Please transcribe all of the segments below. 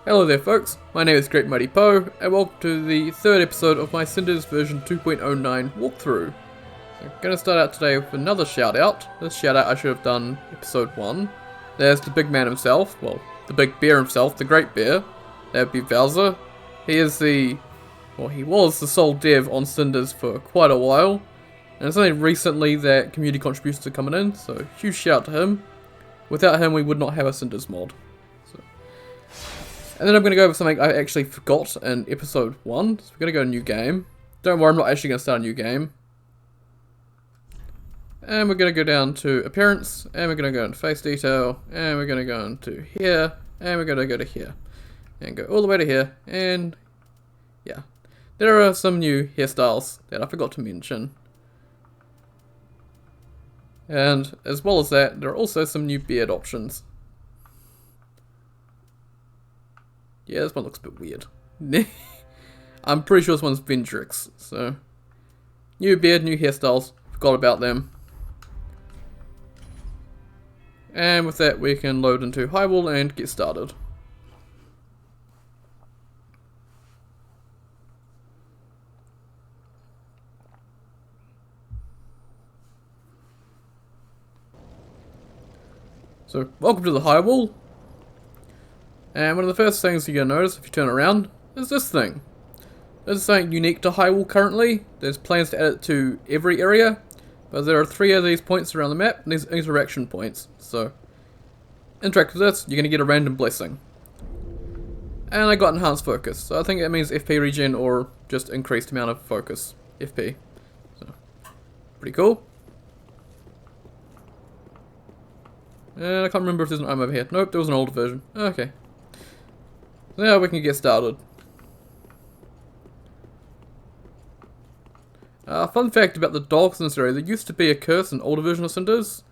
Hello there folks, my name is Great Mighty Poe, and welcome to the third episode of my Cinders version 2.09 walkthrough. So I'm going to start out today with another shout out. This shout out I should have done episode 1. There's the big man himself, well, the big bear himself, the great bear. That would be Bowser. He is he was the sole dev on Cinders for quite a while. And it's only recently that community contributions are coming in, so huge shout out to him. Without him we would not have a Cinders mod. And then I'm going to go over something I actually forgot in episode 1. So we're going to go to new game. Don't worry, I'm not actually going to start a new game. And we're going to go down to appearance. And we're going to go into face detail. And we're going to go into here. And we're going to go to here. And go all the way to here. And yeah. There are some new hairstyles that I forgot to mention. And as well as that, there are also some new beard options. Yeah, this one looks a bit weird. I'm pretty sure this one's Vendrix, so... New beard, new hairstyles. Forgot about them. And with that, we can load into High Wall and get started. So, welcome to the High Wall. And one of the first things you're going to notice if you turn around is this thing. This is something unique to High Wall currently. There's plans to add it to every area, but there are 3 of these points around the map, and these are interaction points. So, interact with this, you're going to get a random blessing. And I got enhanced focus, so I think that means FP regen or just increased amount of focus. FP. So, pretty cool. And I can't remember if there's an item over here. Nope, there was an older version. Okay. So now we can get started. Fun fact about the dogs in this area, there used to be a curse in older version of Cinders,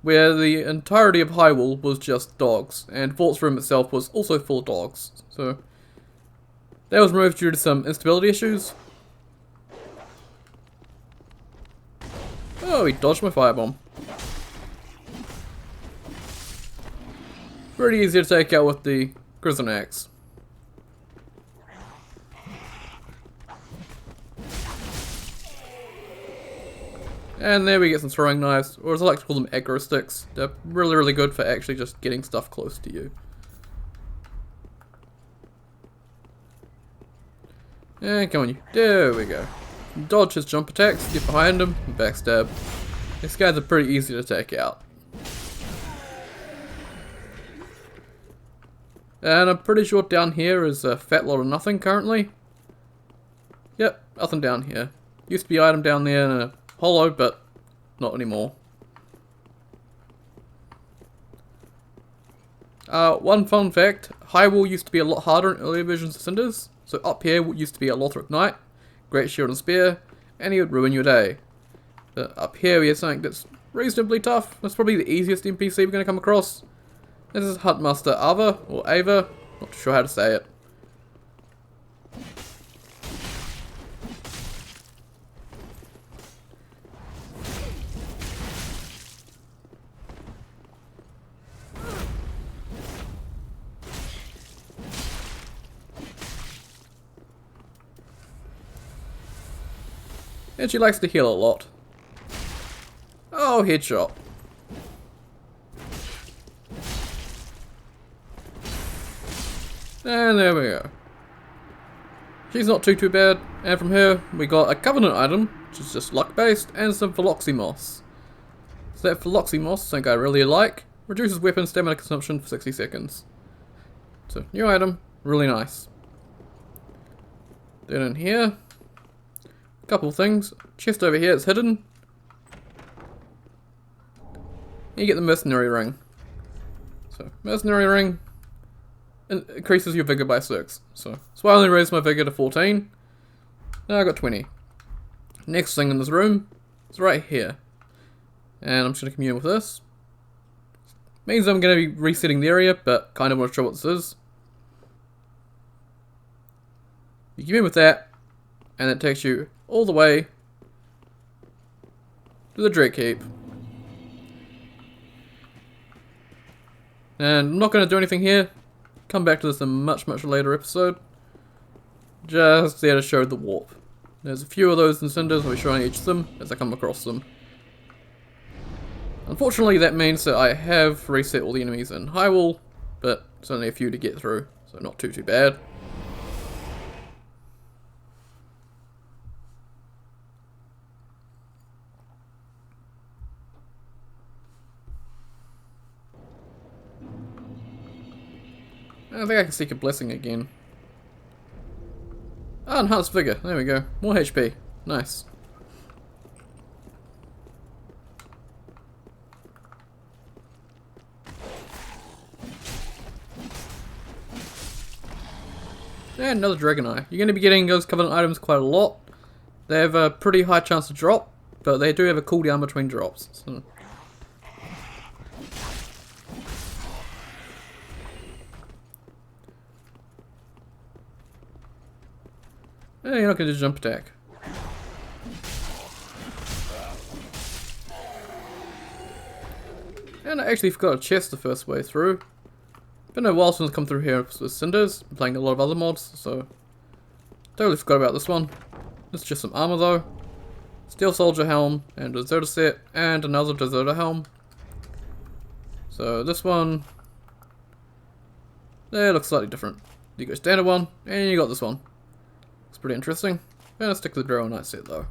where the entirety of High Wall was just dogs, and Vault's room itself was also full of dogs. So that was removed due to some instability issues. Oh, he dodged my firebomb. Pretty easy to take out with the Grizzon Axe. And there we get some throwing knives, or as I like to call them, aggro sticks. They're really good for actually just getting stuff close to you. And come on you. There we go. Dodge his jump attacks, get behind him, and backstab. These guys are pretty easy to take out. And I'm pretty sure down here is a fat lot of nothing currently. Yep, nothing down here. Used to be item down there in a hollow, but not anymore. One fun fact, High Wall used to be a lot harder in earlier versions of Cinders. So up here used to be a Lothric Knight, Great Shield and Spear, and he would ruin your day. But up here we have something that's reasonably tough. That's probably the easiest NPC we're going to come across. This is Huntmaster Ava, or Ava, not sure how to say it. And she likes to heal a lot. Oh, headshot. And there we go. She's not too bad. And from her, we got a Covenant item, which is just luck based, and some Phylloxy Moss. So that Phylloxy Moss, something I really like, reduces weapon stamina consumption for 60 seconds. So, new item, really nice. Then in here, a couple things. Chest over here is hidden. You get the Mercenary Ring. So, Mercenary Ring increases your vigor by 6. So that's why I only raised my vigor to 14. Now I got 20. Next thing in this room is right here. And I'm just going to commune with this. Means I'm going to be resetting the area, but kind of want to show what this is. You commune with that, and it takes you all the way to the Dreg Heap. And I'm not going to do anything here. come back to this in a much later episode. Just there to show the warp. There's a few of those in Cinders, I'll be showing each of them as I come across them. Unfortunately, that means that I have reset all the enemies in High Wall, but it's only a few to get through, so not too bad. I think I can seek a blessing again. Ah, enhanced vigor. There we go. More HP. Nice. And another dragon eye. You're going to be getting those covenant items quite a lot. They have a pretty high chance to drop, but they do have a cooldown between drops. So. You're not going to do jump attack. And I actually forgot a chest the first way through. Been a while since I've come through here with Cinders. Been playing a lot of other mods, so totally forgot about this one. This is just some armor though. Steel Soldier Helm and Deserter set and another Deserter Helm. So this one, they look slightly different. You got standard one and you got this one. It's pretty interesting. I'm gonna stick with the Drow Knight set though.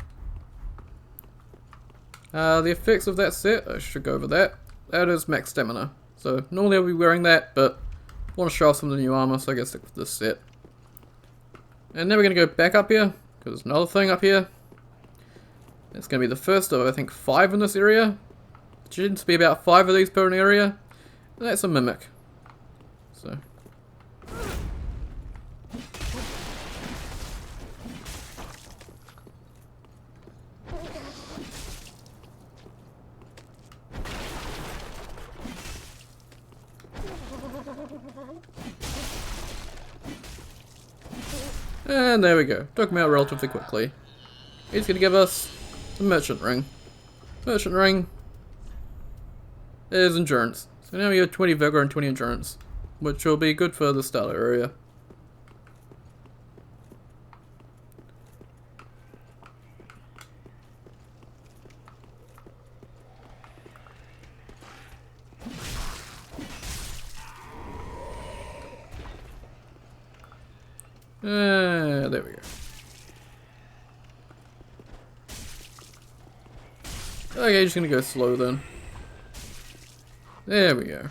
The effects of that set, I should go over that. That is max stamina. So normally I'll be wearing that, but I want to show off some of the new armor, so I gotta stick with this set. And then we're gonna go back up here, because there's another thing up here. It's gonna be the first of I think 5 in this area. There should be about 5 of these per an area. And that's a mimic. So. And there we go. Took him out relatively quickly. He's going to give us the Merchant Ring. Merchant Ring is Endurance. So now we have 20 Vigor and 20 Endurance, which will be good for the starter area. There we go. Okay, just gonna go slow then. There we go.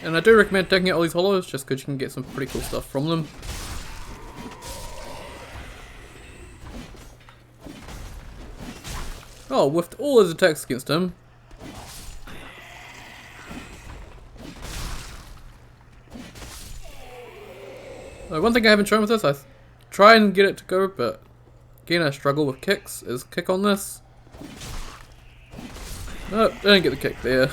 And I do recommend taking out all these hollows just because you can get some pretty cool stuff from them. Oh, whiffed all his attacks against him. One thing I haven't shown with this, I try and get it to go, but again I struggle with kicks, is kick on this. Nope, didn't get the kick there.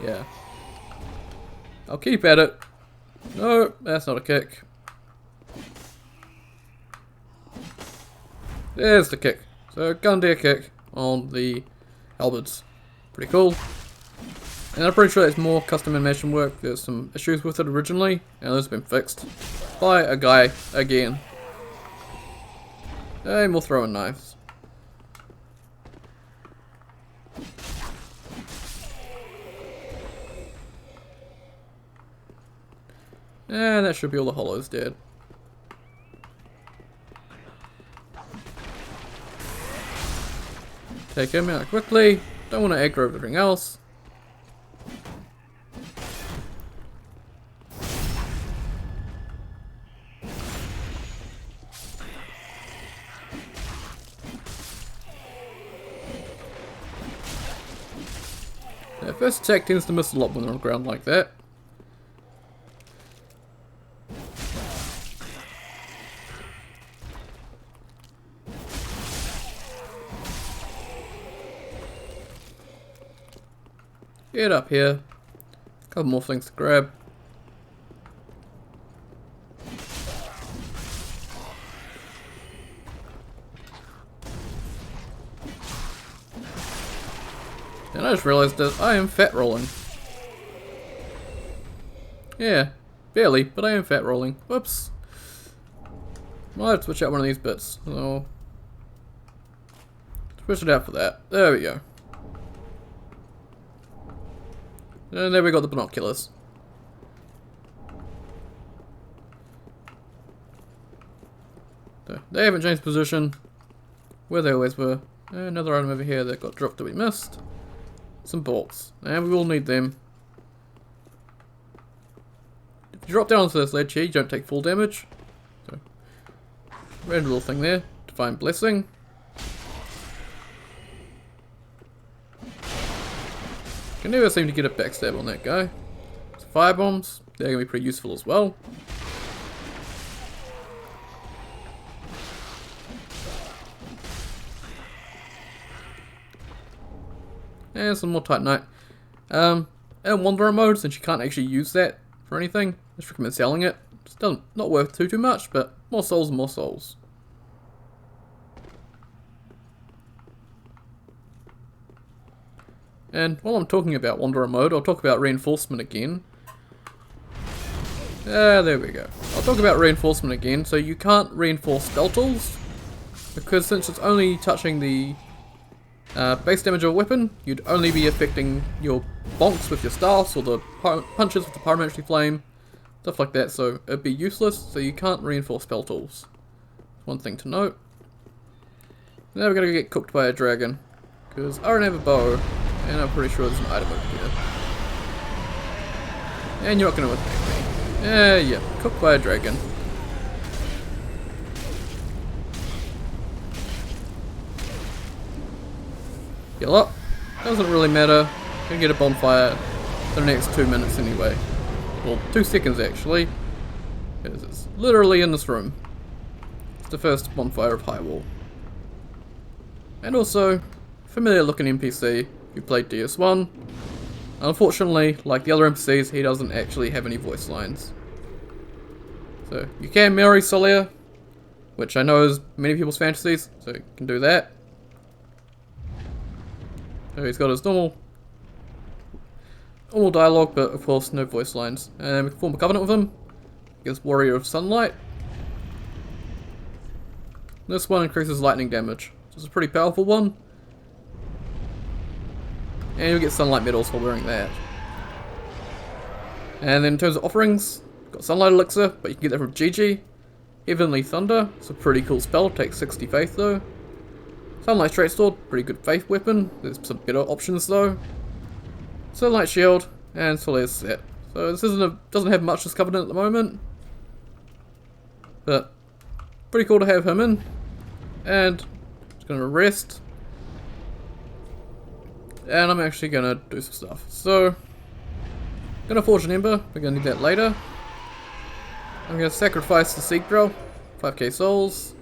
Yeah. I'll keep at it. No, that's not a kick. There's the kick. So, Gundeer kick on the halberds. Pretty cool. And I'm pretty sure there's more custom animation work. There's some issues with it originally, and those have been fixed by a guy again. And we'll throw in knives. And that should be all the hollows dead. Take him out quickly. Don't want to aggro everything else. The first attack tends to miss a lot when they're on the ground like that. Get up here. A couple more things to grab. And I just realized that I am fat rolling. Yeah, barely, but I am fat rolling. Whoops. Might switch out one of these bits. So switch it out for that. There we go. And there we got the binoculars. So they haven't changed position where they always were. Another item over here that got dropped that we missed. Some bolts. And we will need them. If you drop down onto this ledge here, you don't take full damage. So, red little thing there. Divine Blessing. Can never seem to get a backstab on that guy. So fire bombs. They're going to be pretty useful as well. And some more Titanite. And Wanderer mode, since you can't actually use that for anything, I just recommend selling it. It's not worth too much, but more souls and more souls. And while I'm talking about Wanderer mode, I'll talk about reinforcement again. There we go. I'll talk about reinforcement again. So you can't reinforce spell tools, because since it's only touching the base damage of a weapon, you'd only be affecting your bonks with your staffs, or the punches with the pyromancy flame, stuff like that, so it'd be useless, so you can't reinforce spell tools. One thing to note. Now we're gonna get cooked by a dragon, because I don't have a bow, and I'm pretty sure there's an item over here. And you're not gonna attack me. Yeah, cooked by a dragon. Heal up. Doesn't really matter. Gonna get a bonfire for the next 2 minutes anyway. Well, 2 seconds actually. Because it's literally in this room. It's the first bonfire of High Wall. And also, familiar looking NPC who played DS1. Unfortunately, like the other NPCs, he doesn't actually have any voice lines. So, you can marry Solia, which I know is many people's fantasies, so you can do that. So he's got his normal dialogue, but of course no voice lines. And we can form a covenant with him. He gets Warrior of Sunlight. This one increases lightning damage, which is a pretty powerful one. And you'll get sunlight medals for wearing that. And then in terms of offerings, got Sunlight Elixir, but you can get that from GG. Heavenly Thunder, it's a pretty cool spell, takes 60 faith though. Sunlight Straight Sword, pretty good faith weapon. There's some better options though. Sunlight Shield, and Solia's set. So this doesn't have much this covenant at the moment. But pretty cool to have him in. And just gonna rest. And I'm actually gonna do some stuff. So gonna forge an ember, we're gonna need that later. I'm gonna sacrifice the Seed Drill, 5k souls.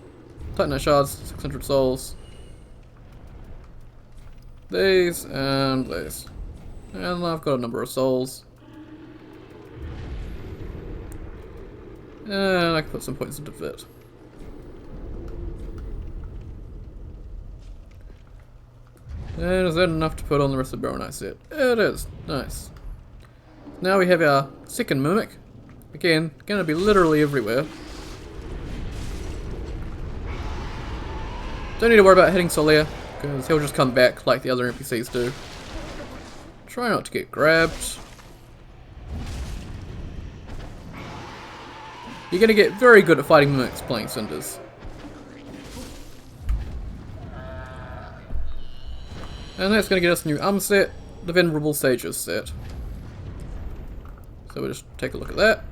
Titanite shards, 600 souls. These and these. And I've got a number of souls. And I can put some points into Fit. And is that enough to put on the rest of the Baronite set? It is. Nice. Now we have our second Mimic. Again, gonna be literally everywhere. Don't need to worry about hitting Solia, because he'll just come back like the other NPCs do. Try not to get grabbed. You're gonna get very good at fighting mimics playing Cinders. And that's gonna get us a new armor set, the Venerable Sages set. So we'll just take a look at that.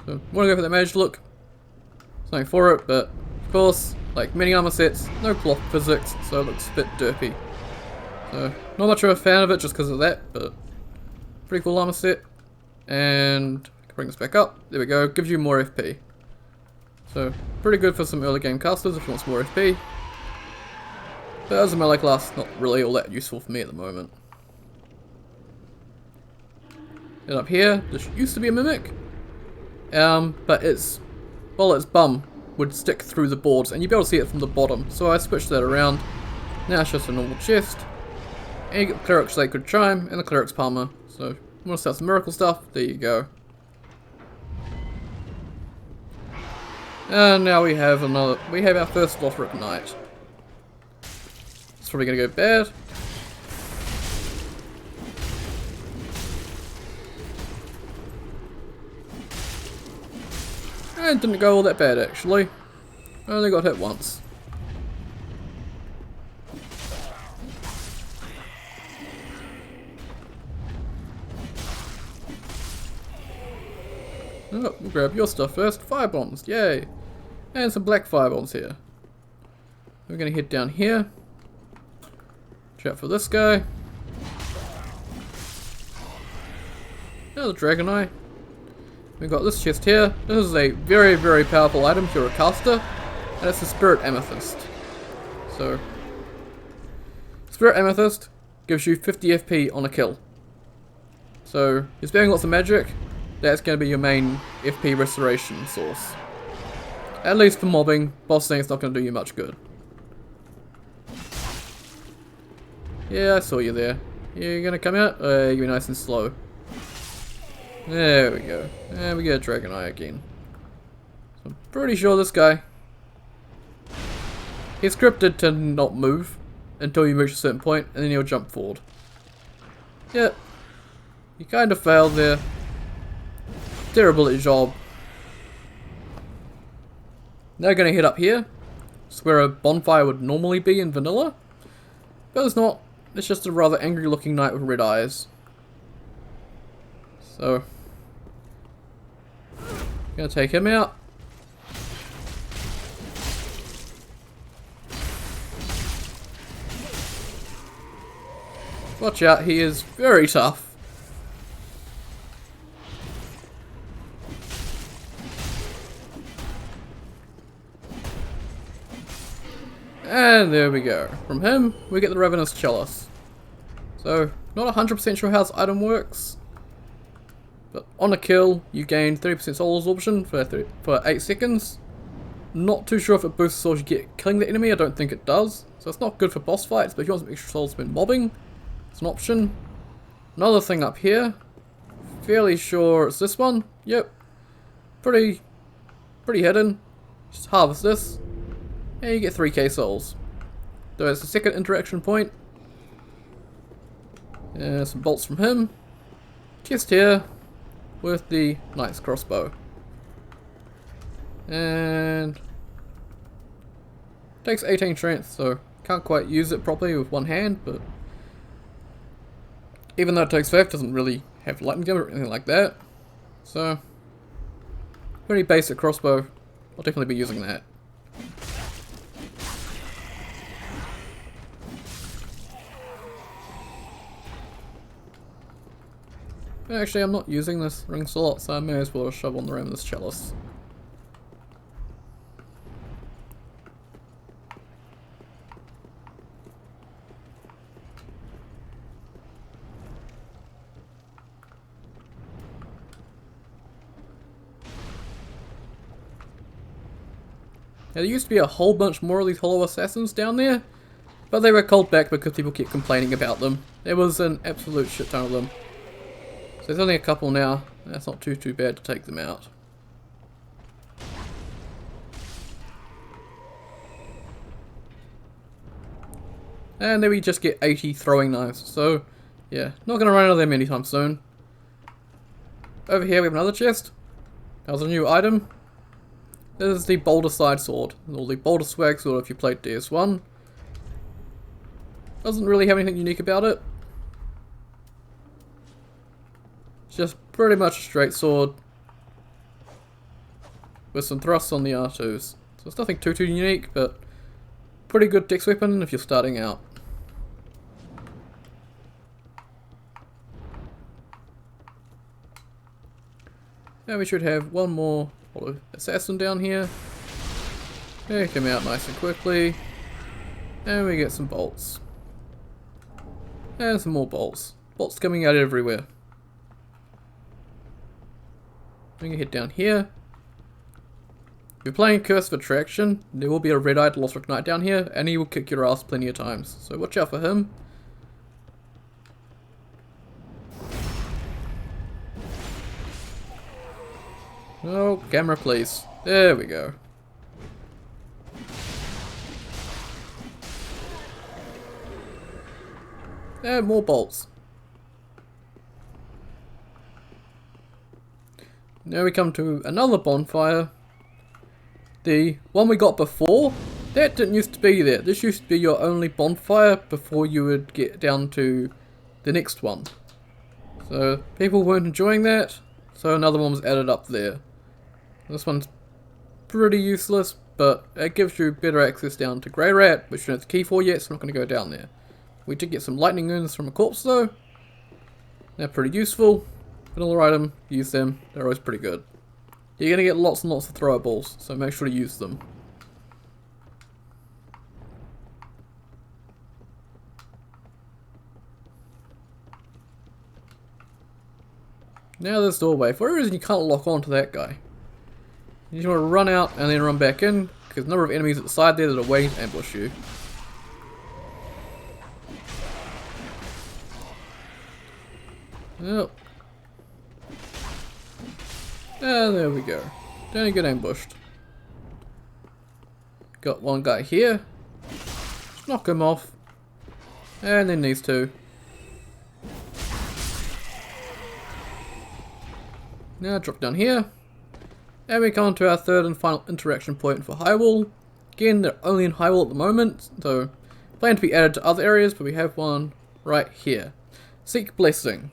So, wanna go for that mage look. Something for it, but of course, like many armor sets, no cloth physics, so it looks a bit derpy. So, not much of a fan of it just because of that, but pretty cool armor set. And bring this back up. There we go, gives you more FP. So, pretty good for some early game casters if you want some more FP. But as a melee class, not really all that useful for me at the moment. And up here, this used to be a Mimic. But its bum would stick through the boards, and you'd be able to see it from the bottom. So I switched that around. Now it's just a normal chest. And you get the Cleric's Sacred Chime and the Cleric's Palmer. So, you want to start some miracle stuff? There you go. And now we have our first Lothric Knight. It's probably going to go bad. And didn't go all that bad actually. I only got hit once. Oh, we'll grab your stuff first. Fire bombs, yay! And some black fire bombs here. We're gonna head down here. Watch out for this guy. Another Dragon Eye. We've got this chest here. This is a very, very powerful item if you're a caster. And it's the Spirit Amethyst. So, Spirit Amethyst gives you 50 FP on a kill. So, you're spamming lots of magic. That's going to be your main FP restoration source. At least for mobbing. Bossing, it's not going to do you much good. Yeah, I saw you there. You're going to come out? You're nice and slow. There we go. And we get a Dragon Eye again. So I'm pretty sure this guy... He's scripted to not move until you reach a certain point, and then he'll jump forward. Yep. You kind of failed there. Terrible at your job. Now going to head up here. It's where a bonfire would normally be in vanilla. But it's not. It's just a rather angry looking knight with red eyes. So, gonna take him out. Watch out, he is very tough. And there we go. From him, we get the Ravenous Chalice. So, not 100% sure how this item works. But on a kill, you gain 30% soul absorption for 8 seconds. Not too sure if it boosts the souls you get killing the enemy, I don't think it does. So it's not good for boss fights, but if you want some extra souls when mobbing, it's an option. Another thing up here, fairly sure it's this one. Yep, pretty hidden. Just harvest this, and you get 3k souls. So it's the second interaction point. Some bolts from him. Chest here with the Knight's Crossbow. And takes 18 strength, so can't quite use it properly with one hand, but even though it takes 5, doesn't really have lightning damage or anything like that. So, pretty basic crossbow. I'll definitely be using that. Actually, I'm not using this ring slot, so I may as well shove on the Ravenous Chalice. Now, there used to be a whole bunch more of these Hollow Assassins down there, but they were called back because people kept complaining about them. There was an absolute shit ton of them. So there's only a couple now. That's not too bad to take them out. And then we just get 80 throwing knives. So, yeah, not going to run out of them anytime soon. Over here we have another chest. That was a new item. This is the Boulder Side Sword, or the Boulder Swag Sword if you played DS1. Doesn't really have anything unique about it. It's just pretty much a straight sword with some thrusts on the R2s. So it's nothing too unique, but pretty good dex weapon if you're starting out. Now we should have one more assassin down here. They come out nice and quickly. And we get some bolts. And some more bolts. Bolts coming out everywhere. We can head down here. If you're playing Curse of Attraction, there will be a red-eyed Lothric Knight down here, and he will kick your ass plenty of times. So watch out for him. Oh, camera please. There we go. And more bolts. Now we come to another bonfire. The one we got before, that didn't used to be there. This used to be your only bonfire before you would get down to the next one. So people weren't enjoying that, so another one was added up there. This one's pretty useless, but it gives you better access down to Grey Rat, which you don't have the key for yet, so I'm not going to go down there. We did get some lightning urns from a corpse though. They're pretty useful. Vanilla item, use them, they're always pretty good. You're going to get lots and lots of throwables, so make sure to use them. Now this doorway, for whatever reason you can't lock on to that guy. You just want to run out and then run back in, because a number of enemies at the side there that are waiting to ambush you. Oh. And there we go. Don't get ambushed. Got one guy here. Knock him off. And then these two. Now drop down here. And we come to our third and final interaction point for High Wall. Again, they're only in High Wall at the moment, so plan to be added to other areas, but we have one right here. Seek Blessing.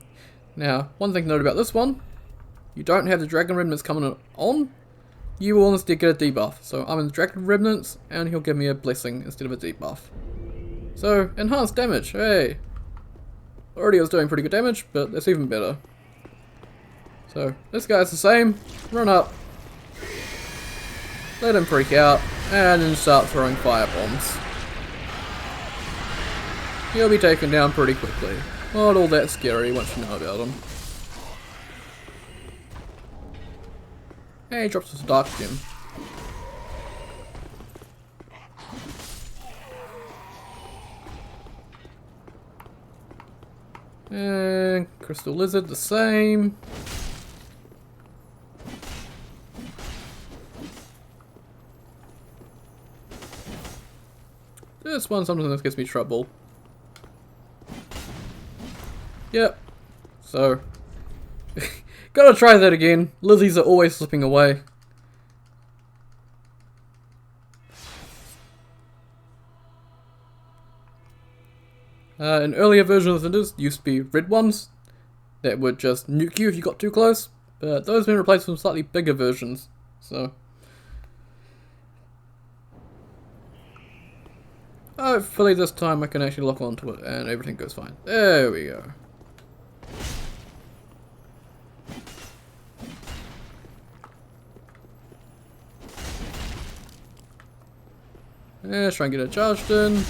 Now, one thing to note about this one, you don't have the Dragon Remnants coming on, you will instead get a debuff. So I'm in the Dragon Remnants, and he'll give me a Blessing instead of a debuff. So, enhanced damage, hey! Already I was doing pretty good damage, but that's even better. So, this guy's the same, run up, let him freak out, and then start throwing fire bombs. He'll be taken down pretty quickly. Not all that scary once you know about him. Hey, he drops us a dark gem. And Crystal Lizard the same. This one sometimes gives me trouble. Yep. So, gotta try that again. Lizzies are always slipping away. In earlier versions of Cinders, used to be red ones that would just nuke you if you got too close, but those have been replaced with slightly bigger versions. So, hopefully this time I can actually lock onto it and everything goes fine. There we go. Let's try and get it charged in.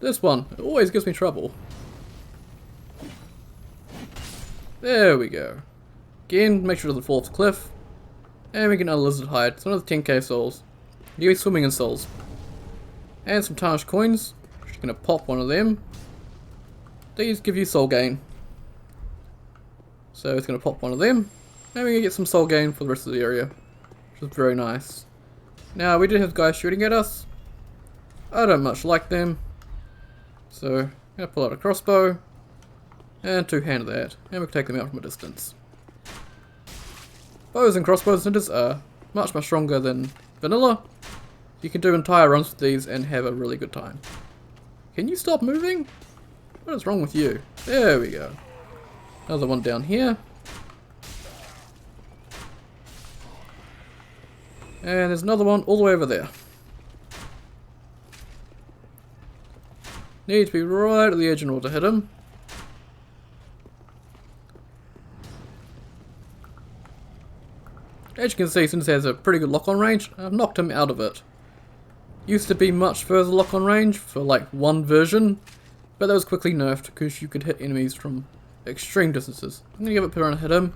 This one, it always gives me trouble. There we go. Again, make sure it doesn't fall off the cliff. And we get another lizard hide. It's another 10k souls. You'll be swimming in souls. And some tarnished coins. Just gonna pop one of them. These give you soul gain. So it's gonna pop one of them. And we're gonna get some soul gain for the rest of the area. Which is very nice. Now we did have guys shooting at us. I don't much like them. So I'm gonna pull out a crossbow. And two-hand that. And we can take them out from a distance. Bows and crossbows and Cinders are much stronger than vanilla. You can do entire runs with these and have a really good time. Can you stop moving? What is wrong with you? There we go. Another one down here. And there's another one all the way over there. Need to be right at the edge in order to hit him. As you can see, Cinders has a pretty good lock-on range. I've knocked him out of it. Used to be much further lock-on range for like one version, but that was quickly nerfed because you could hit enemies from extreme distances. I'm gonna give it a run and hit him.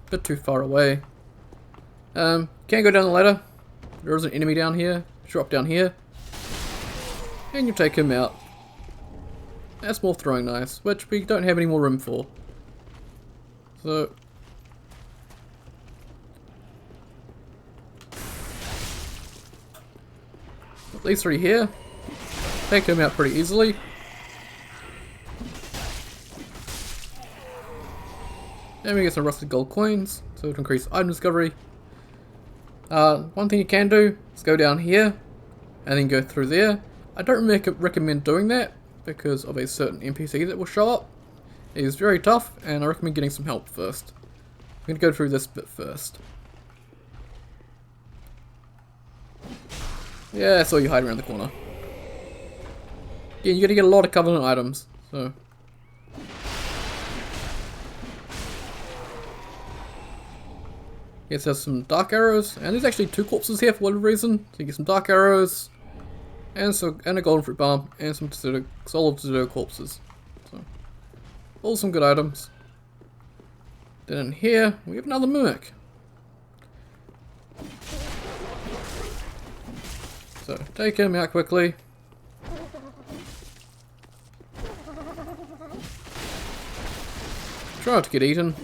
a bit too far away. Can't go down the ladder. There is an enemy down here. Drop down here. And you take him out. That's more throwing knives, which we don't have any more room for. So... these three here. Take him out pretty easily. And we get some rusted gold coins, so to increase item discovery. One thing you can do is go down here, and then go through there. I don't recommend doing that, because of a certain NPC that will show up. It is very tough, and I recommend getting some help first. I'm going to go through this bit first. Yeah, I saw you hiding around the corner. Yeah, you're going to get a lot of Covenant items, so... Yes, there's some dark arrows, and there's actually 2 corpses here for whatever reason. So you get some dark arrows, and a golden fruit bomb, and some solid Deserto corpses. So, all some good items. Then in here, we have another mimic. So, take him out quickly. Try not to get eaten.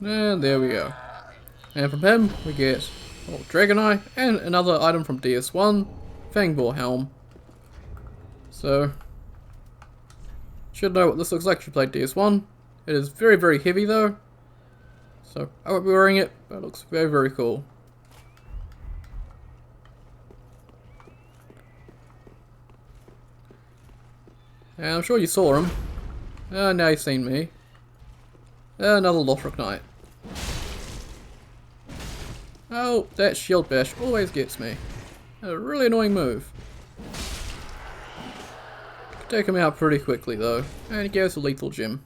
And there we go. And from him, we get Dragon Eye and another item from DS1, Fangbore Helm. So, should know what this looks like if you played DS1. It is very, very heavy though. So, I won't be wearing it, but it looks very, very cool. And I'm sure you saw him. Now you've seen me. Another Lothric Knight. Oh, that shield bash always gets me. A really annoying move. Take him out pretty quickly though, and he gave us a lethal gem.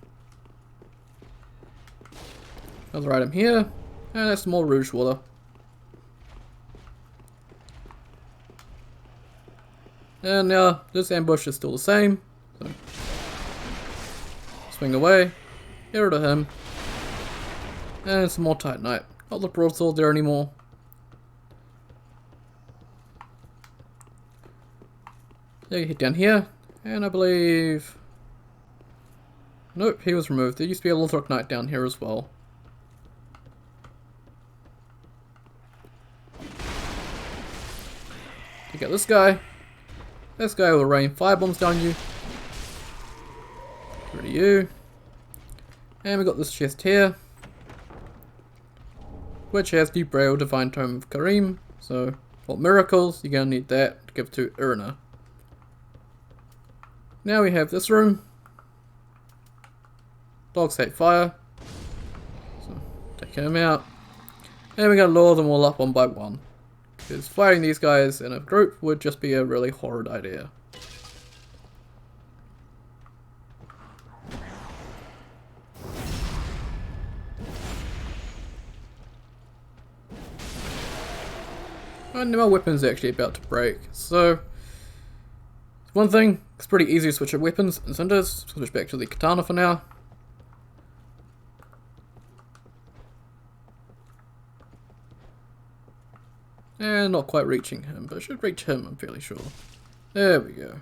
Another item here, and that's some more rouge water. And now this ambush is still the same. So swing away, get rid of him, and some more Titanite. Not the broadsword there anymore. Yeah, hit down here, and I believe... nope, he was removed. There used to be a Lothric Knight down here as well. You got this guy. This guy will rain firebombs down you. Get rid of you. And we got this chest here, which has the Braille Divine Tome of Karim. So, for miracles, you're going to need that to give to Irina. Now we have this room. Dogs hate fire. So, take him out. And we're going to lure them all up one by one. Because fighting these guys in a group would just be a really horrid idea. And my weapon's actually about to break, so one thing, it's pretty easy to switch up weapons in Cinders. Switch back to the katana for now. And not quite reaching him, but I should reach him, I'm fairly sure. There we go.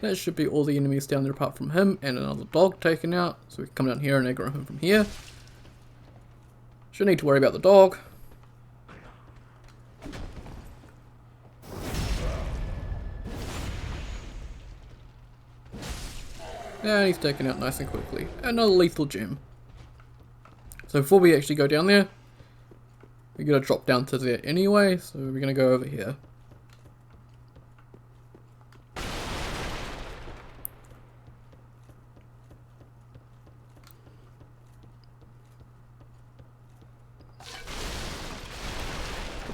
That should be all the enemies down there apart from him and another dog taken out. So we can come down here and aggro him from here. Shouldn't need to worry about the dog. And he's taken out nice and quickly. Another lethal gem. So before we actually go down there, we're going to drop down to there anyway. So we're going to go over here.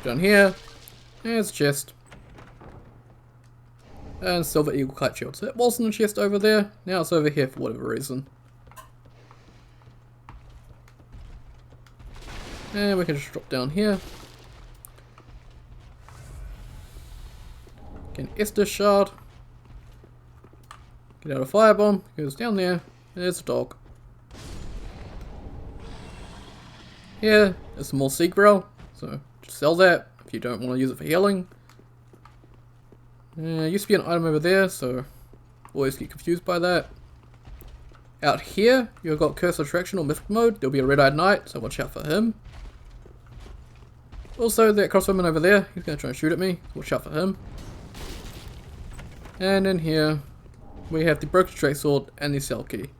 Down here, there's a chest. And silver eagle kite shield. So it wasn't a chest over there, now it's over here for whatever reason. And we can just drop down here. Get an Estus shard. Get out a firebomb, goes down there, there's a dog. Here, there's some more Seagrel, so just sell that if you don't want to use it for healing. Used to be an item over there, so always get confused by that. Out here, you've got Curse Attraction or Mythic Mode, there'll be a Red-Eyed Knight, so watch out for him. Also, that crossbowman over there, he's going to try and shoot at me, watch out for him. And in here, we have the Broken Straight Sword and the Cell Key.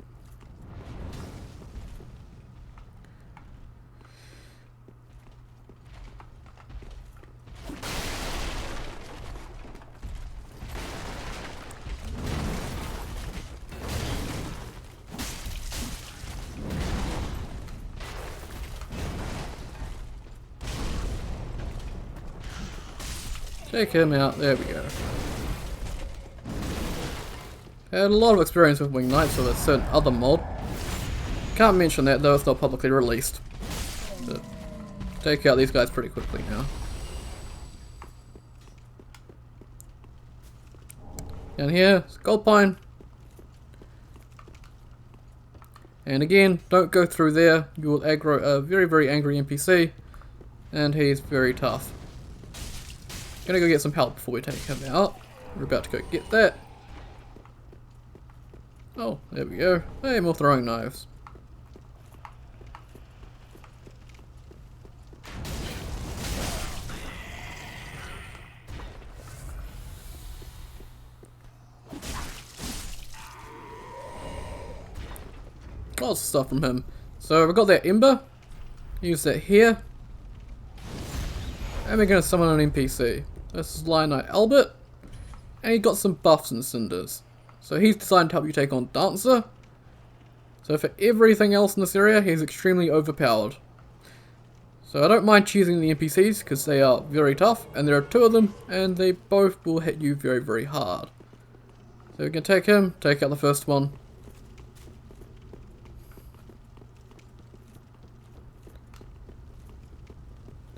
Take him out, there we go. I had a lot of experience with Wing Knights with a certain other mod. Can't mention that though, it's not publicly released. But take out these guys pretty quickly now. Down here, it's Gold Pine. And again, don't go through there, you will aggro a very, very angry NPC. And he's very tough. Gonna go get some help before we take him out. We're about to go get that. Oh, there we go. Hey, more throwing knives. Lots of stuff from him. So we've got that Ember. Use that here. And we're going to summon an NPC. This is Lion Knight Albert. And he got some buffs and Cinders. So he's designed to help you take on Dancer. So for everything else in this area, he's extremely overpowered. So I don't mind choosing the NPCs because they are very tough. And there are two of them. And they both will hit you very, very hard. So we can take him, take out the first one.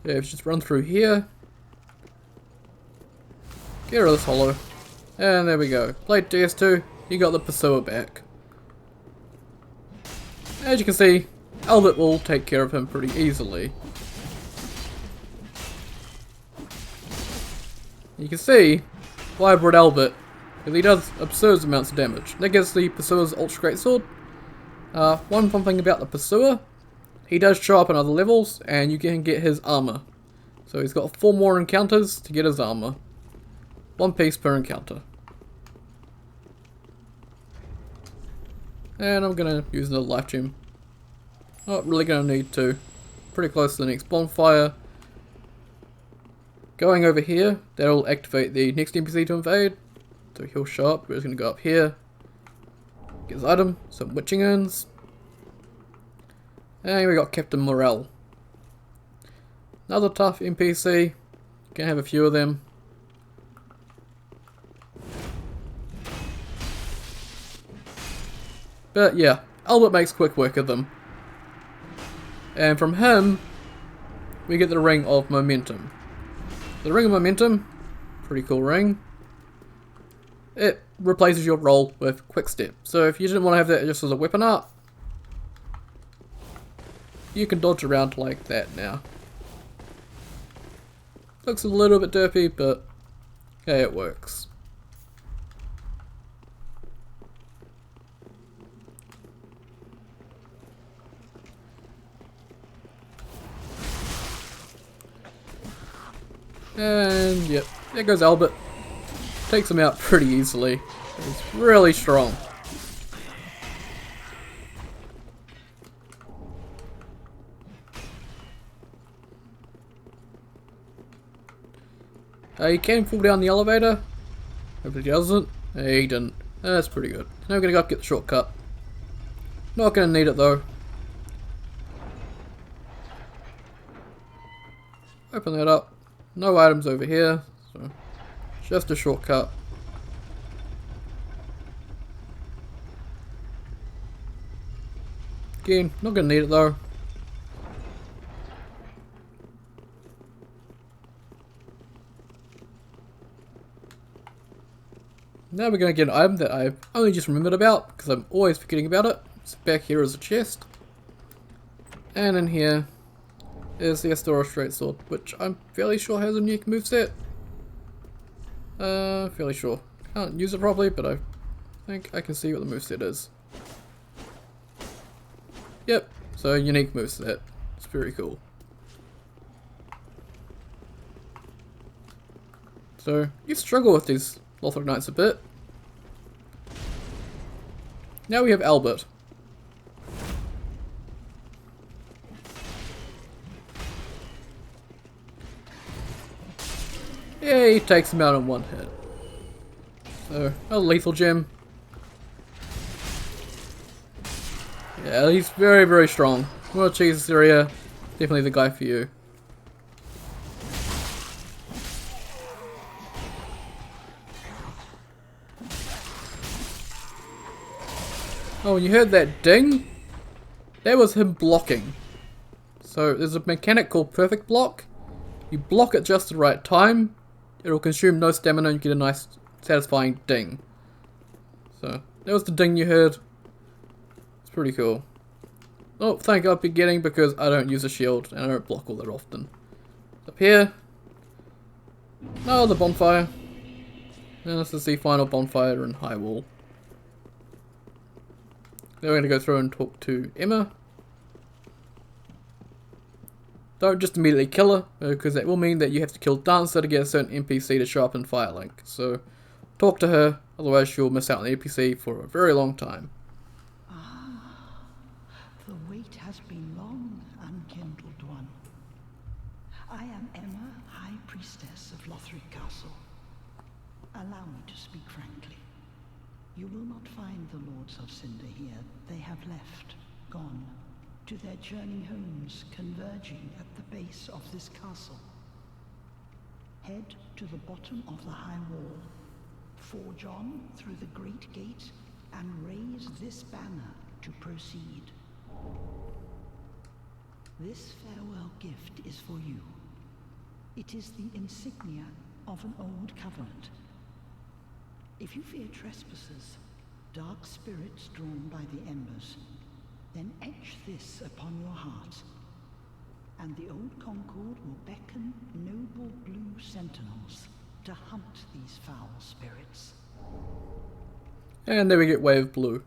Yeah, just run through here. Get rid of this hollow. And there we go. Played DS2, you got the Pursuer back. As you can see, Albert will take care of him pretty easily. You can see why I brought Albert, because he does absurd amounts of damage. That gives the Pursuer's Ultra Great Sword. One fun thing about the Pursuer, he does show up in other levels, and you can get his armor. So he's got 4 more encounters to get his armor. 1 piece per encounter. And I'm gonna use another life gem. Not really gonna need to. Pretty close to the next bonfire. Going over here, that'll activate the next NPC to invade. So he'll show up, we're just gonna go up here. Get his item, some witching urns. And we got Captain Morel. Another tough NPC. Gonna have a few of them. But yeah, Albert makes quick work of them. And from him, we get the Ring of Momentum. The Ring of Momentum, pretty cool ring. It replaces your roll with Quick Step. So if you didn't want to have that just as a weapon up, you can dodge around like that now. Looks a little bit derpy, but hey, it works. And yep, there goes Albert. Takes him out pretty easily. He's really strong. He can fall down the elevator. Hopefully he doesn't. He didn't. That's pretty good. Now we're gonna go up and get the shortcut. Not gonna need it though. Open that up. No items over here, so just a shortcut. Again, not gonna need it though. Now we're gonna get an item that I've only just remembered about, because I'm always forgetting about it. It's back here as a chest. And in here is the Astora Straight Sword, which I'm fairly sure has a unique moveset. Fairly sure. Can't use it properly, but I think I can see what the moveset is. Yep, so unique moveset. It's very cool. So, you struggle with these Lothric Knights a bit. Now we have Albert. Yeah, he takes him out in one hit. So, a lethal gem. Yeah, he's very, very strong. Well, cheese this area, definitely the guy for you. Oh, and you heard that ding? That was him blocking. So, there's a mechanic called Perfect Block. You block at just the right time, it'll consume no stamina and you get a nice, satisfying ding. So, that was the ding you heard. It's pretty cool. Oh, thank God for getting, because I don't use a shield and I don't block all that often. Up here. Oh, the bonfire. And this is the final bonfire in High Wall. Then we're going to go through and talk to Emma. Don't just immediately kill her, because that will mean that you have to kill Dancer to get a certain NPC to show up in Firelink. So, talk to her, otherwise she'll miss out on the NPC for a very long time. The wait has been long, Unkindled One. I am Emma, High Priestess of Lothric Castle. Allow me to speak frankly. You will not find the Lords of Cinder here. They have left, gone, to their journey homes converging at the base of this castle. Head to the bottom of the high wall, forge on through the great gate, and raise this banner to proceed. This farewell gift is for you. It is the insignia of an old covenant. If you fear trespassers, dark spirits drawn by the embers, then etch this upon your heart, and the old Concord will beckon noble blue sentinels to hunt these foul spirits. And there we get Wave Blue.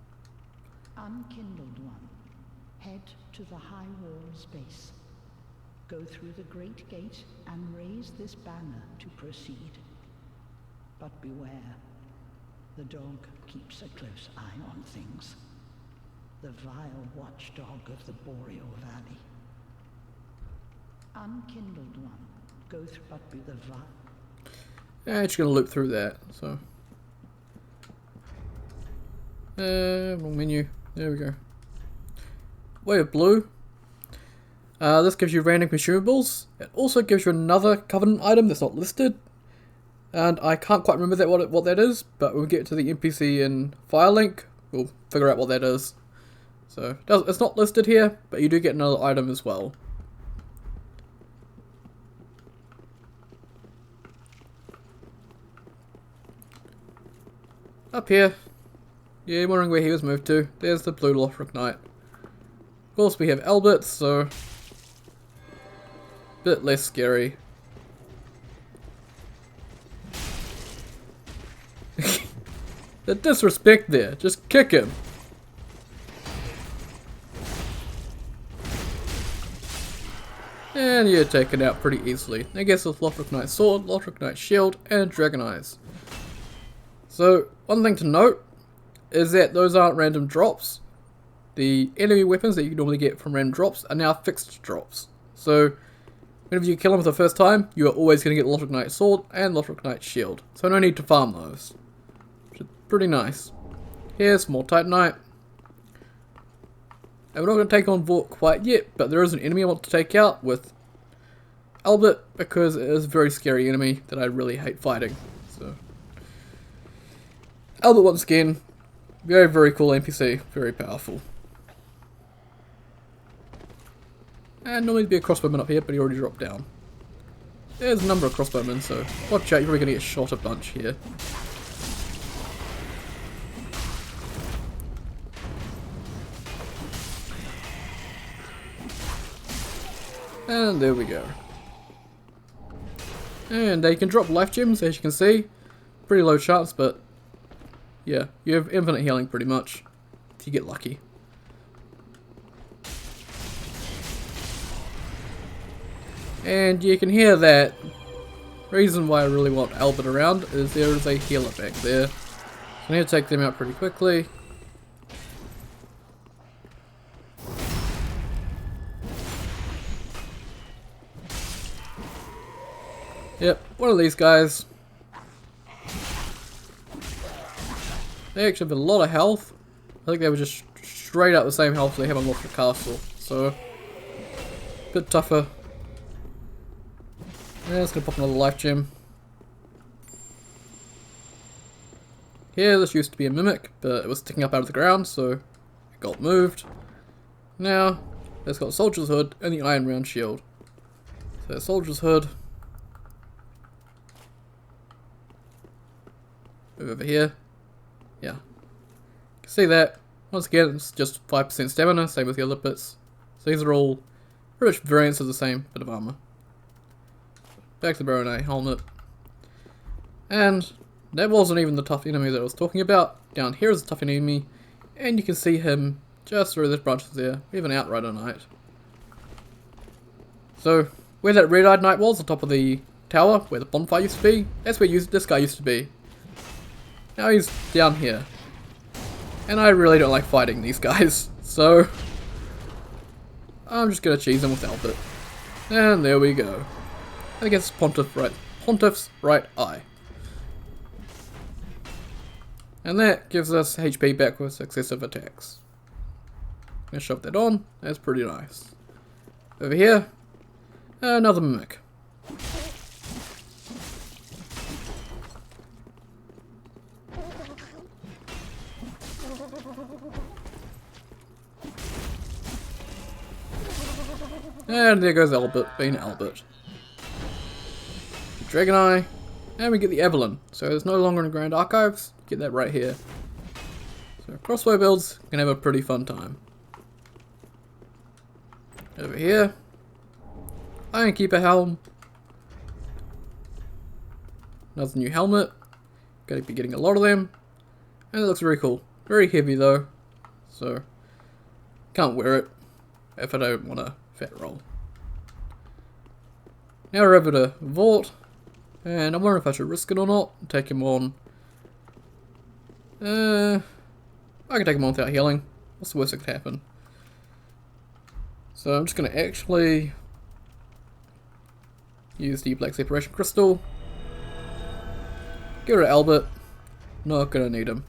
Unkindled One, head to the high wall's base. Go through the great gate and raise this banner to proceed. But beware, the dog keeps a close eye on things. The vile watchdog of the Boreal Valley. Unkindled One, go through but be the vile. Yeah, just gonna loop through that, so. Wrong menu. There we go. Wave Blue. This gives you random consumables. It also gives you another Covenant item that's not listed. And I can't quite remember what that is, but when we get to the NPC in Firelink, we'll figure out what that is. So, it's not listed here, but you do get another item as well. Up here. Yeah, wondering where he was moved to. There's the Blue Lothric Knight. Of course, we have Albert, so bit less scary. The disrespect there. Just kick him. And you're taken out pretty easily. I guess with Lothric Knight's Sword, Lothric Knight's Shield, and Dragon Eyes. So, one thing to note is that those aren't random drops. The enemy weapons that you normally get from random drops are now fixed drops. So, whenever you kill them for the first time, you are always going to get Lothric Knight's Sword and Lothric Knight's Shield. So no need to farm those. Which is pretty nice. Here's more Titanite. And we're not going to take on Vort quite yet, but there is an enemy I want to take out with Albert, because it is a very scary enemy that I really hate fighting. So, Albert once again, very, very cool NPC, very powerful. And normally there'd be a crossbowman up here, but he already dropped down. There's a number of crossbowmen, so watch out, you're probably going to get shot a bunch here. And there we go. And they can drop life gems, as you can see. Pretty low chance, but yeah, you have infinite healing pretty much, if you get lucky. And you can hear that. Reason why I really want Albert around is there is a healer back there. So I need to take them out pretty quickly. Yep, one of these guys. They actually have a lot of health. I think they were just straight up the same health they have on Lothric Castle. So, a bit tougher. Yeah, it's gonna pop another life gem. Here, this used to be a mimic, but it was sticking up out of the ground, so it got moved. Now, it's got Soldier's Hood and the Iron Round Shield. So, Soldier's Hood. Move over here. Yeah. You can see that. Once again, it's just 5% stamina, same with the other bits. So these are all pretty much variants of the same bit of armor. Back to the Baronet helmet. And that wasn't even the tough enemy that I was talking about. Down here is a tough enemy, and you can see him just through those branches there. We have an Outrider Knight. So, where that red-eyed knight was, on top of the tower, where the bonfire used to be, that's where this guy used to be. Now he's down here. And I really don't like fighting these guys, so I'm just gonna cheese him with Albert. And there we go. I guess Pontiff's right eye. And that gives us HP back with successive attacks. I'm gonna shove that on, that's pretty nice. Over here, another mimic. And there goes Albert, being Albert. Dragon Eye, and we get the Evelyn. So it's no longer in Grand Archives, get that right here. So crossbow builds can have a pretty fun time. Over here, Iron Keeper Helm. Another new helmet, gonna be getting a lot of them. And it looks very cool. Very heavy though, so can't wear it if I don't want to fat roll. Now we're over to Vort, and I'm wondering if I should risk it or not. Take him on. I can take him on without healing. What's the worst that could happen? So I'm just going to actually use the Black Separation Crystal. Get rid of Albert. Not going to need him.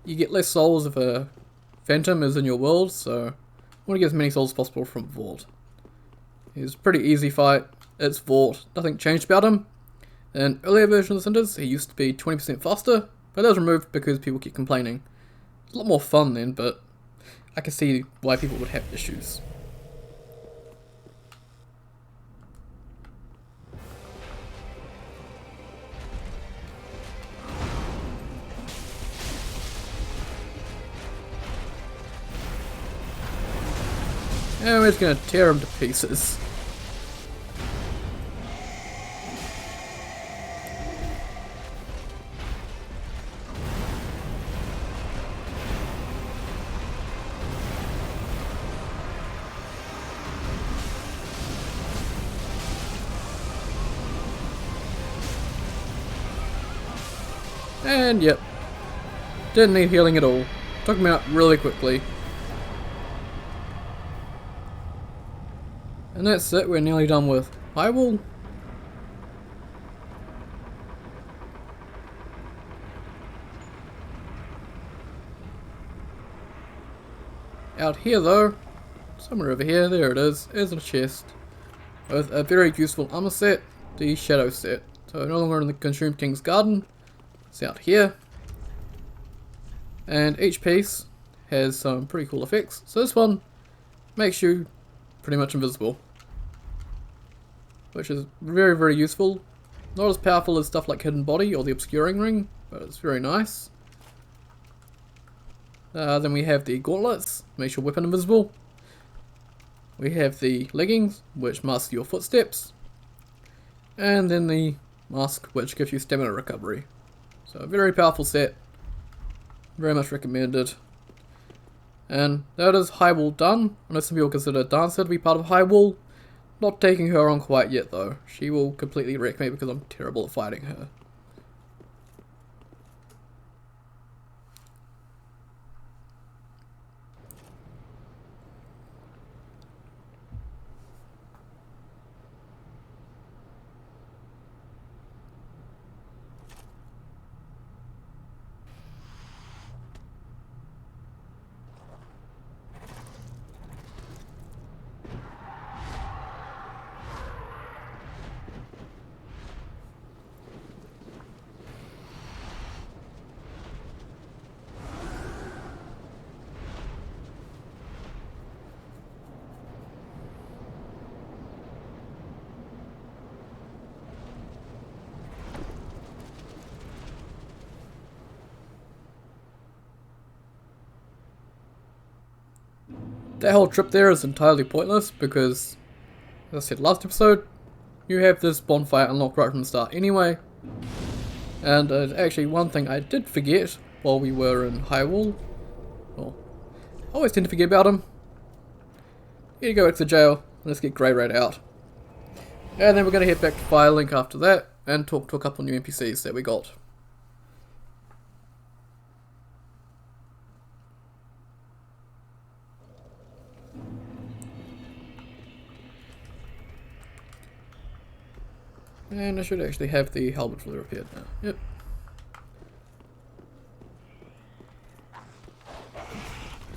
You get less souls if a Phantom is in your world, so I want to get as many souls as possible from Vort. He's a pretty easy fight. It's Vort. Nothing changed about him. In earlier versions of Cinders, he used to be 20% faster, but that was removed because people keep complaining. It's a lot more fun then, but I can see why people would have issues. And we're just going to tear him to pieces. And yep, didn't need healing at all. Took him out really quickly. And that's it, we're nearly done with High Wall. Out here though, somewhere over here, there it is a chest. With a very useful armor set, the Shadow set. So no longer in the Consumed King's Garden, it's out here. And each piece has some pretty cool effects. So this one makes you pretty much invisible, which is very, very useful. Not as powerful as stuff like Hidden Body or the Obscuring Ring, but it's very nice. Then we have the gauntlets, makes your weapon invisible. We have the leggings, which mask your footsteps. And then the mask, which gives you stamina recovery. So a very powerful set. Very much recommended. And that is High Wall done. I know some people consider Dancer to be part of High Wall. Not taking her on quite yet though. She will completely wreck me because I'm terrible at fighting her. That whole trip there is entirely pointless because, as I said last episode, you have this bonfire unlocked right from the start anyway. And actually one thing I did forget while we were in High Wall, well, I always tend to forget about him. You go back to jail, and let's get Grey Rat out. And then we're going to head back to Firelink after that, and talk to a couple new NPCs that we got. And I should actually have the helmet fully repaired now. Yep.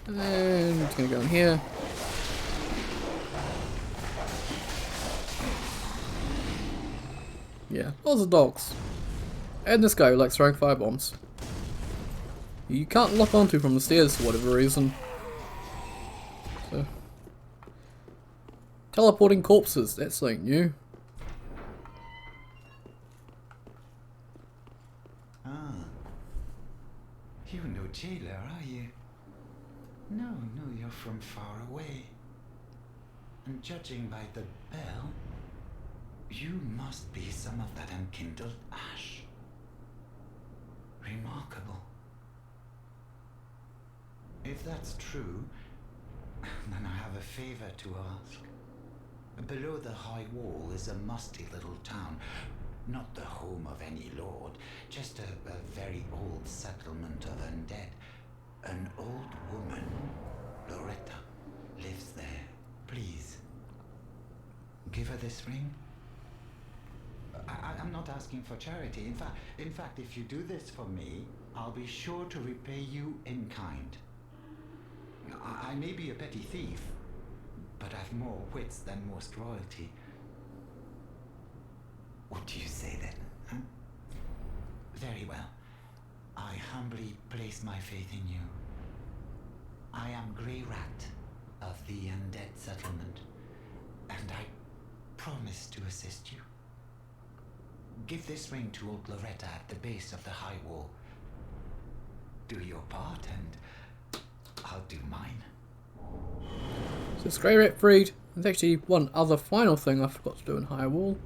And it's gonna go in here. Yeah, lots of dogs. And this guy who likes throwing firebombs. You can't lock onto from the stairs for whatever reason. So, teleporting corpses, that's something new. You're no jailer, are you? No, you're from far away. And judging by the bell, you must be some of that unkindled ash. Remarkable. If that's true, then I have a favor to ask. Below the High Wall is a musty little town. Not the home of any lord, just a very old settlement of undead. An old woman, Loretta, lives there. Please, give her this ring. I'm not asking for charity. In fact, if you do this for me, I'll be sure to repay you in kind. I may be a petty thief, but I've more wits than most royalty. What do you say then? Huh? Very well. I humbly place my faith in you. I am Grey Rat of the Undead Settlement, and I promise to assist you. Give this ring to old Loretta at the base of the High Wall. Do your part, and I'll do mine. So it's Grey Rat freed. There's actually one other final thing I forgot to do in High Wall,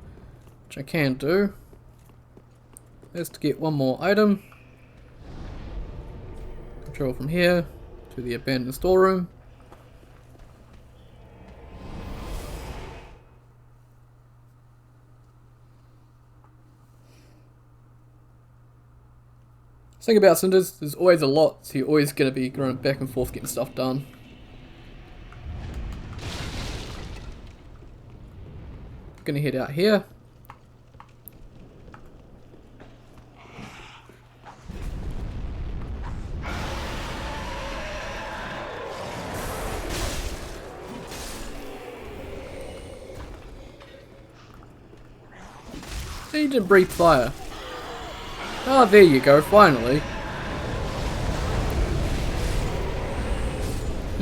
which I can do, is to get one more item. Travel from here to the abandoned storeroom. The thing about Cinders, there's always a lot, so you're always going to be going back and forth getting stuff done. I'm going to head out here. He didn't breathe fire. Ah, there you go, finally.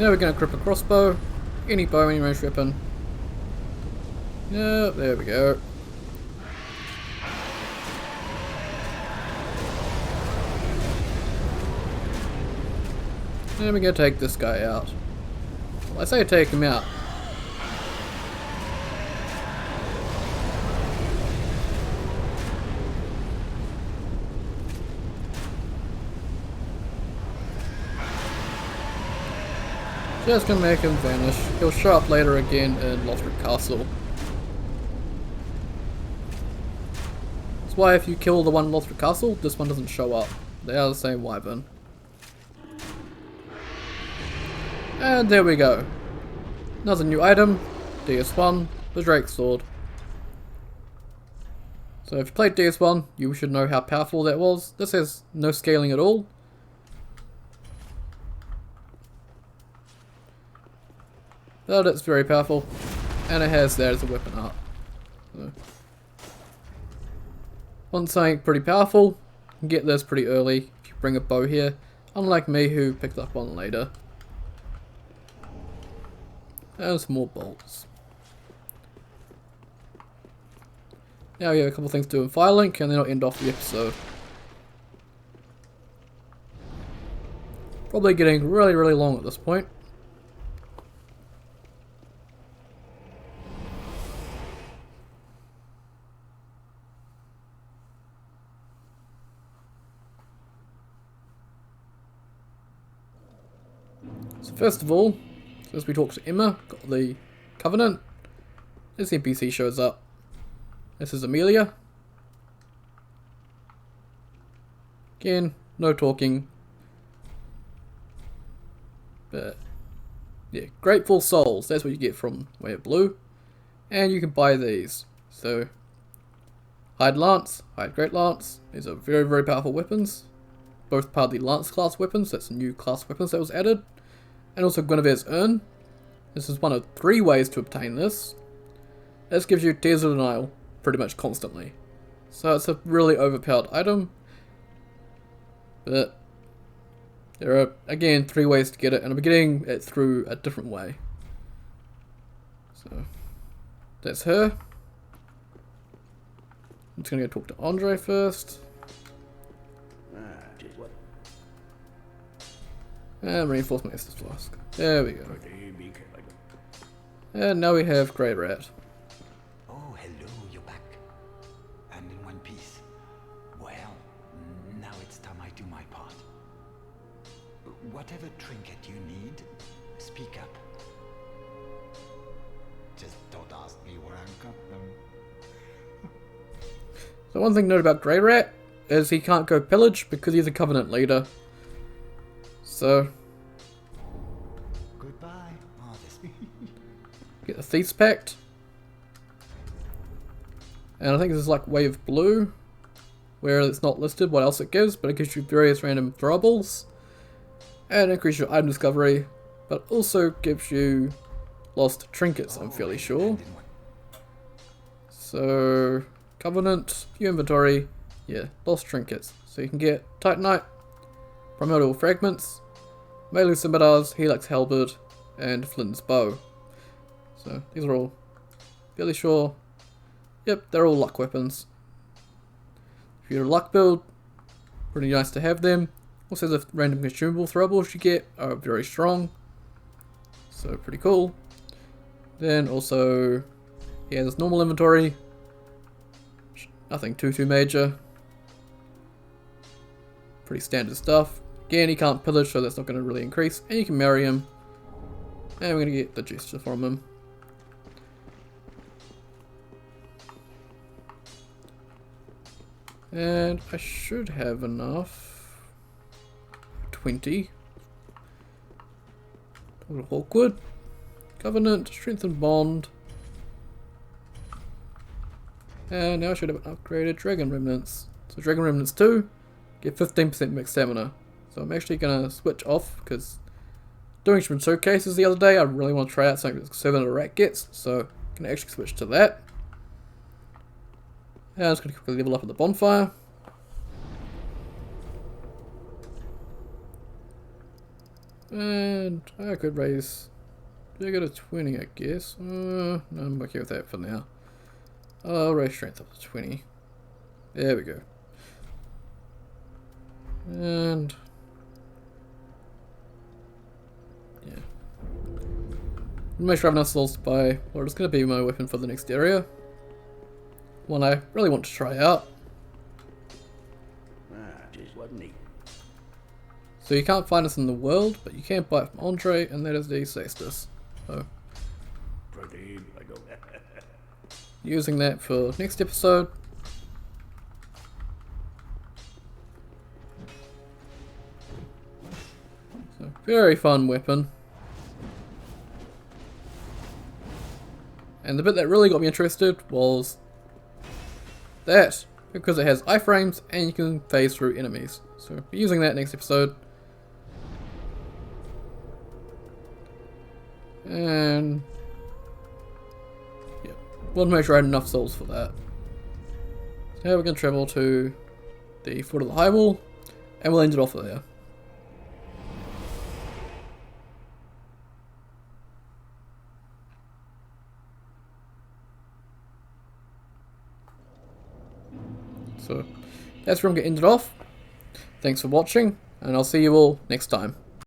Now we're going to equip a crossbow. Any bow, any range weapon. Yeah, there we go. Then we're going to take this guy out. Well, I say take him out. Just gonna make him vanish. He'll show up later again in Lothric Castle. That's why if you kill the one in Lothric Castle, this one doesn't show up. They are the same wyvern. And there we go. Another new item. DS1, the Drake Sword. So if you played DS1, you should know how powerful that was. This has no scaling at all. But it's very powerful, and it has that as a weapon art. So, want something pretty powerful, you can get this pretty early if you bring a bow here, unlike me who picked up one later. And some more bolts. Now we have a couple things to do in Firelink, and then I'll end off the episode. Probably getting really long at this point. So first of all, as we talk to Emma, got the Covenant. This NPC shows up. This is Amelia. Again, no talking. But yeah, Grateful Souls, that's what you get from Way of Blue. And you can buy these. So Hide Lance, Hide Great Lance, these are very powerful weapons. Both part of the Lance class weapons, that's a new class weapons that was added. And also Guinevere's Urn. This is one of 3 ways to obtain this. This gives you Tears of Denial pretty much constantly. So it's a really overpowered item. But there are, again, 3 ways to get it, and I'm getting it through a different way. So that's her. I'm just going to go talk to Andre first. And reinforcement Estus Flask. There we go. And now we have Grey Rat. Oh, hello, you're back. And in one piece. Well, now it's time I do my part. Whatever trinket you need, speak up. Just don't ask me where I got them. So one thing to note about Grey Rat is he can't go pillage because he's a Covenant leader. So goodbye. Oh, this get the Thief's Pact. And I think this is like Way of Blue, where it's not listed what else it gives, but it gives you various random throwables. And increase your item discovery, but also gives you lost trinkets, I'm fairly sure. So Covenant, view inventory, yeah, lost trinkets. So you can get Titanite, Primordial Fragments, Melee Scimitars, Helix Halberd, and Flint's Bow. So these are all fairly sure. Yep, they're all luck weapons. If you're a luck build, pretty nice to have them. Also the random consumable throwables you get are very strong. So pretty cool. Then also, yeah, there's normal inventory. Nothing too major. Pretty standard stuff. Again, he can't pillage, so that's not going to really increase. And you can marry him. And we're going to get the gesture from him. And I should have enough. 20. A little awkward. Covenant, Strength and Bond. And now I should have upgraded Dragon Remnants. So Dragon Remnants 2, get 15% max stamina. So I'm actually going to switch off, because doing some showcases the other day, I really want to try out something that Servant of the Rat gets, so I can actually switch to that. And I'm just going to quickly level up at the bonfire. And I could raise... I got a 20, I guess. No, I'm okay with that for now. I'll raise strength up to 20. There we go. And... yeah. Make sure I have enough souls to buy what is going to be my weapon for the next area. One I really want to try out. Just wasn't neat. So you can't find us in the world, but you can buy it from Andre, and that is the Cinders. So, Pretty, I go. using that for next episode. So, very fun weapon. And the bit that really got me interested was that, because it has iframes and you can phase through enemies. So, I'll be using that next episode. And yeah, want to make sure I had enough souls for that. So now we're going to travel to the foot of the High Wall, and we'll end it off there. So that's where I'm going to end it off. Thanks for watching, and I'll see you all next time.